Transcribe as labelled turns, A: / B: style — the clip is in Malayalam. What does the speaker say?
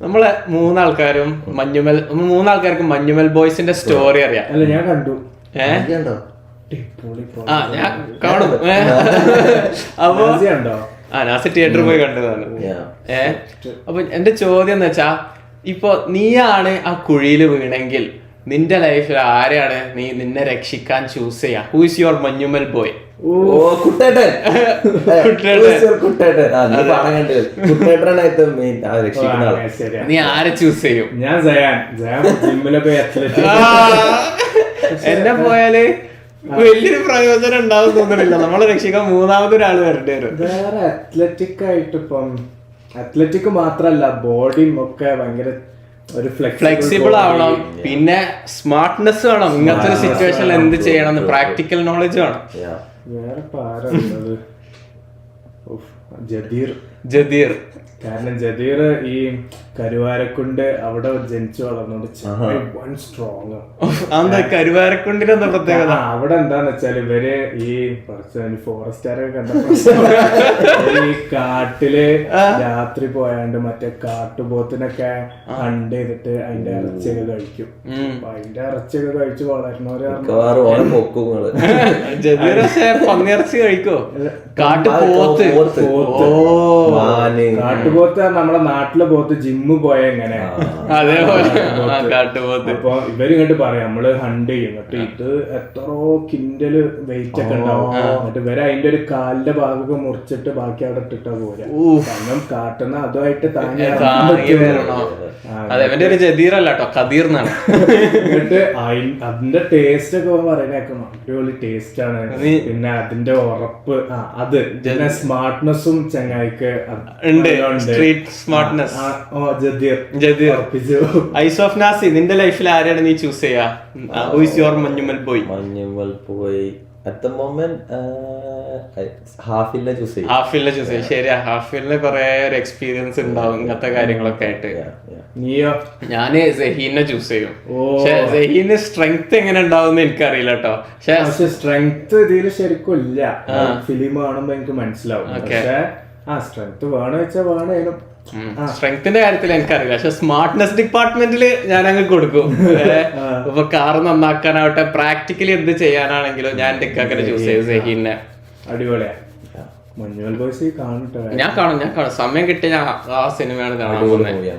A: നമ്മളെ മൂന്നാൾക്കാർക്കും മഞ്ഞുമൽ ബോയ്സിന്റെ സ്റ്റോറി അറിയാം.
B: അല്ല ഞാൻ കണ്ടു.
A: ഞാൻ കാണും. അപ്പൊ നാസി തിയേറ്ററിൽ പോയി കണ്ടതാണ്. അപ്പൊ എന്റെ ചോദ്യം എന്ന് വെച്ചാ, ഇപ്പൊ നീയാണ് ആ കുഴിയിൽ വീണെങ്കിൽ നിന്റെ ലൈഫിൽ ആരെയാണ് നിന്നെ രക്ഷിക്കാൻ ചൂസ് ചെയ്യാ? Who is your Manjummel boy? നീ ആരെ ചൂസ് ചെയ്യും?
B: ഞാൻ ജിമ്മിലൊക്കെ
A: എന്നെ പോയാല് വലിയൊരു പ്രയോജനം ഉണ്ടാവും തോന്നുന്നില്ല. നമ്മളെ രക്ഷിക്കാൻ മൂന്നാമതൊരാള് വരേണ്ടി വരും.
B: വേറെ അത്ലറ്റിക് ആയിട്ട് ഇപ്പം അത്ലറ്റിക് മാത്രല്ല, ബോഡിയും ഒക്കെ ഭയങ്കര ഒരു
A: ഫ്ലെക്സിബിൾ ആവണം, പിന്നെ സ്മാർട്ട്നെസ് വേണം. ഇങ്ങനത്തെ ഒരു സിറ്റുവേഷനിൽ എന്ത് ചെയ്യണം, പ്രാക്ടിക്കൽ നോളജ് വേണം.
B: വേറെ പാരുള്ളത് ജദീർ. കാരണം ജദീർ ഈ കരുവാരക്കുണ്ട് അവിടെ ജനിച്ചു വളർന്നോണ്ട് സ്ട്രോങ്.
A: കരുവാരക്കുണ്ടിന്റെ എന്താ പ്രത്യേകത?
B: അവിടെ എന്താന്ന് വെച്ചാല് ഇവര് ഈ ഫോറസ്റ്റുകാരൊക്കെ കണ്ടപ്പോ ഈ കാട്ടില് രാത്രി പോയാണ്ട് മറ്റേ കാട്ടുപോത്തിനൊക്കെ ഹണ്ട് ചെയ്തിട്ട് അതിന്റെ ഇറച്ചിയൊക്കെ കഴിക്കും. അപ്പൊ അതിന്റെ ഇറച്ചിയൊക്കെ കഴിച്ച് വളരുന്നവര്
A: പന്നിയിറച്ചി കഴിക്കോ? കാട്ടുപോത്ത്.
B: കാട്ടുപോത്ത് നമ്മളെ നാട്ടിലെ പോത്ത് ജിമ്മ് പോയ എങ്ങനെ
A: കാട്ടുപോത്ത്.
B: അപ്പൊ ഇവരിങ്ങോട്ട് പറയാം നമ്മള് ഹണ്ട് ചെയ്യും, എന്നിട്ട് ഇത് എത്രയോ കിൻഡല് വെയിറ്റ് ഒക്കെ ഉണ്ടാവും. എന്നിട്ട് ഇവര് അതിന്റെ ഒരു കാലിന്റെ ഭാഗമൊക്കെ മുറിച്ചിട്ട് ബാക്കി അവിടെ ഇട്ടിട്ടാ പോരാ. കാരണം കാട്ടുന്ന അതുമായിട്ട് എന്നിട്ട് അതിന്റെ ടേസ്റ്റ് ഒക്കെ പറയുന്നേക്കണം, അടിപൊളി ടേസ്റ്റ് ആണ്. പിന്നെ അതിന്റെ ഉറപ്പ് അത് പിന്നെ സ്മാർട്ട്നെസ്സും ചങ്ങായിക്ക്
A: ഐസ് ഓഫ് നാസി. നിന്റെ ലൈഫിൽ ആരെയാണ് നീ ചൂസ് ചെയ്യാ? Who is your Manjummel boy?
C: at the moment ഹാഫിലിനെ ചൂസ്
A: ചെയ്യും. ശരിയാ, ഹാഫിലിന് കുറെ ഒരു എക്സ്പീരിയൻസ് ഉണ്ടാവും ഇങ്ങനത്തെ കാര്യങ്ങളൊക്കെ ആയിട്ട്. ഞാന് സഹീനെ ചൂസ് ചെയ്യും. പക്ഷെ സഹീന് സ്ട്രെങ്ത് എങ്ങനെ ഉണ്ടാവും എനിക്കറിയില്ല കേട്ടോ.
B: പക്ഷെ സ്ട്രെങ്ത് ഇതിൽ ശരിക്കും ഇല്ല. ഫിലിം കാണുമ്പോ എനിക്ക് മനസ്സിലാവും. പക്ഷെ സ്ട്രെങ്ത് വേണം വെച്ചാ വേണേനും.
A: സ്ട്രെങ്ത്തിന്റെ കാര്യത്തിൽ എനിക്കറിയില്ല, പക്ഷെ സ്മാർട്ട്നെസ് ഡിപ്പാർട്ട്മെന്റില് ഞാൻ അങ്ങ് കൊടുക്കും. ഇപ്പൊ കാർ നന്നാക്കാനാവട്ടെ, പ്രാക്ടിക്കലി എന്ത് ചെയ്യാനാണെങ്കിലും ഞാൻ എന്റെ ഇക്കാക്കനെ ചൂസ് ചെയ്തു സഹീനെ.
B: അടിപൊളിയാ. മഞ്ഞുമൽ ബോയ്സ്
A: ഞാൻ കാണും. സമയം കിട്ടിയ ഞാൻ ആ സിനിമയാണ് കാണാൻ പോകുന്നത്.